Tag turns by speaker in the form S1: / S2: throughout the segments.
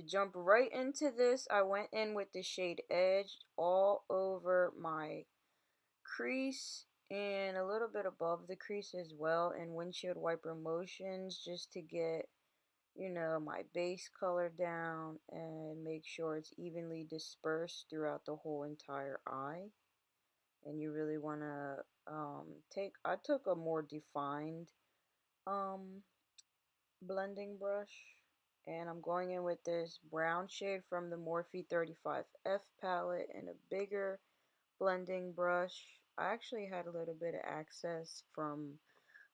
S1: to jump right into this, I went in with the shade Edge all over my crease and a little bit above the crease as well, and windshield wiper motions, just to get, you know, my base color down and make sure it's evenly dispersed throughout the whole entire eye. And you really want to I took a more defined um, blending brush, and I'm going in with this brown shade from the Morphe 35F palette and a bigger blending brush. I actually had a little bit of access from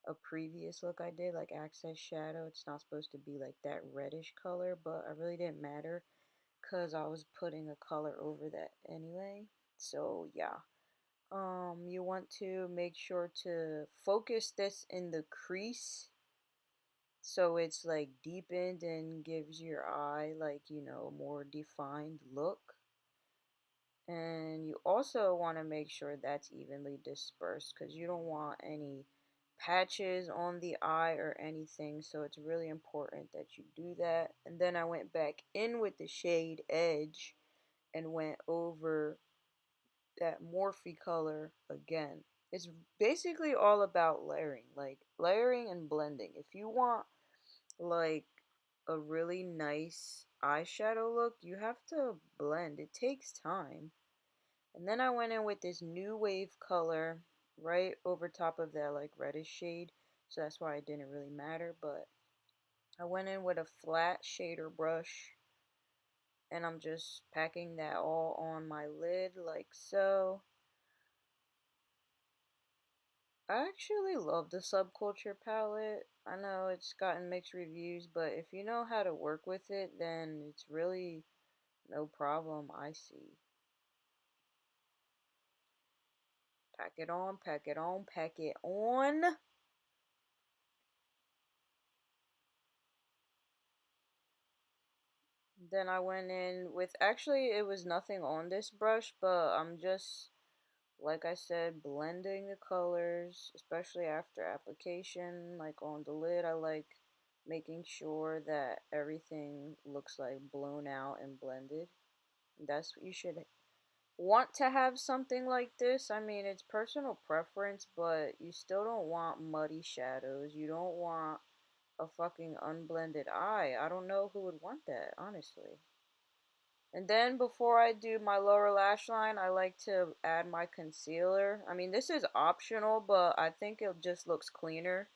S1: a previous look I did, like access shadow. It's not supposed to be like that reddish color, but I really didn't matter because I was putting a color over that anyway. So yeah, you want to make sure to focus this in the crease so it's like deepened and gives your eye, like, you know, a more defined look. And you also want to make sure that's evenly dispersed because you don't want any patches on the eye or anything, so it's really important that you do that. And then I went back in with the shade Edge and went over that Morphe color again. It's basically all about layering, like layering and blending. If you want like a really nice eyeshadow look, you have to blend. It takes time. And then I went in with this new wave color right over top of that like reddish shade, so that's why it didn't really matter. But I went in with a flat shader brush, and I'm just packing that all on my lid like so. I actually love the Subculture palette. I know it's gotten mixed reviews, but if you know how to work with it, then it's really no problem, I see. Pack it on, pack it on, pack it on. Then I went in with, actually it was nothing on this brush, but I'm just, like I said, blending the colors, especially after application. Like on the lid, I like making sure that everything looks like blown out and blended. That's what you should want to have something like this. I mean, it's personal preference, but you still don't want muddy shadows. You don't want a fucking unblended eye. I don't know who would want that, honestly. And then before I do my lower lash line, I like to add my concealer. I mean, this is optional, but I think it just looks cleaner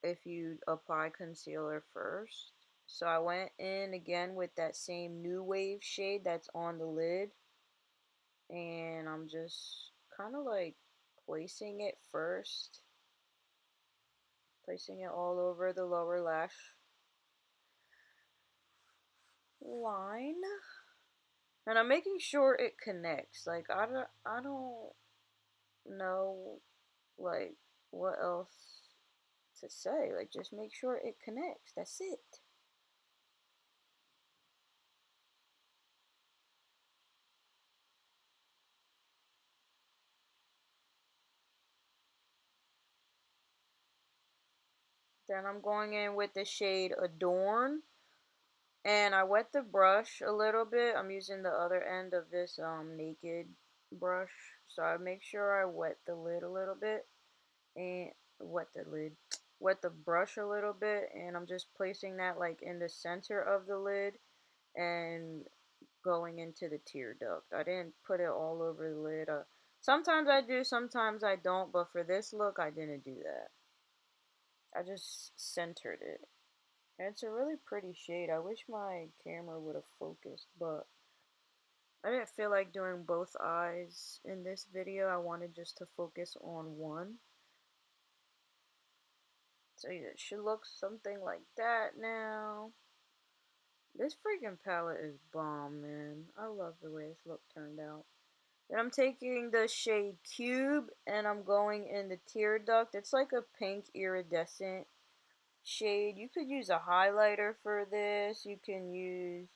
S1: if you apply concealer first. So I went in again with that same New Wave shade that's on the lid, and I'm just kind of like placing it first, placing it all over the lower lash line. And I'm making sure it connects. Like I don't know like what else to say. Like just make sure it connects. That's it. Then I'm going in with the shade Adorn, and I wet the brush a little bit. I'm using the other end of this naked brush, so I make sure I wet the lid a little bit and wet the lid, wet the brush a little bit, and I'm just placing that like in the center of the lid and going into the tear duct. I didn't put it all over the lid. Sometimes I do, sometimes I don't, but for this look, I didn't do that. I just centered it. And it's a really pretty shade. I wish my camera would have focused, but I didn't feel like doing both eyes in this video. I wanted just to focus on one. So yeah, it should look something like that now. This freaking palette is bomb, man. I love the way this look turned out. Then I'm taking the shade Cube and I'm going in the tear duct. It's like a pink iridescent shade. You could use a highlighter for this. You can use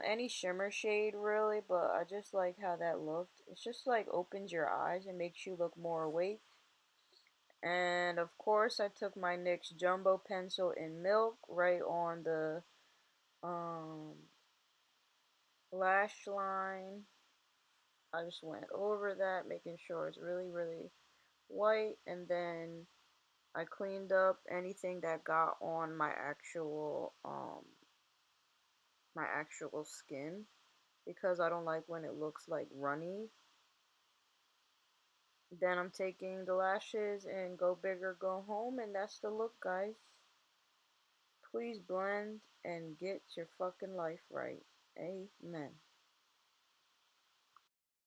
S1: any shimmer shade really, but I just like how that looked. It's just like opens your eyes and makes you look more awake. And of course I took my NYX Jumbo pencil in milk right on the Um, Lash line, I just went over that, making sure it's really, really white, and then I cleaned up anything that got on my actual skin, because I don't like when it looks like runny. Then I'm taking the lashes and go big or go home, and that's the look, guys. Please blend and get your fucking life right. Amen.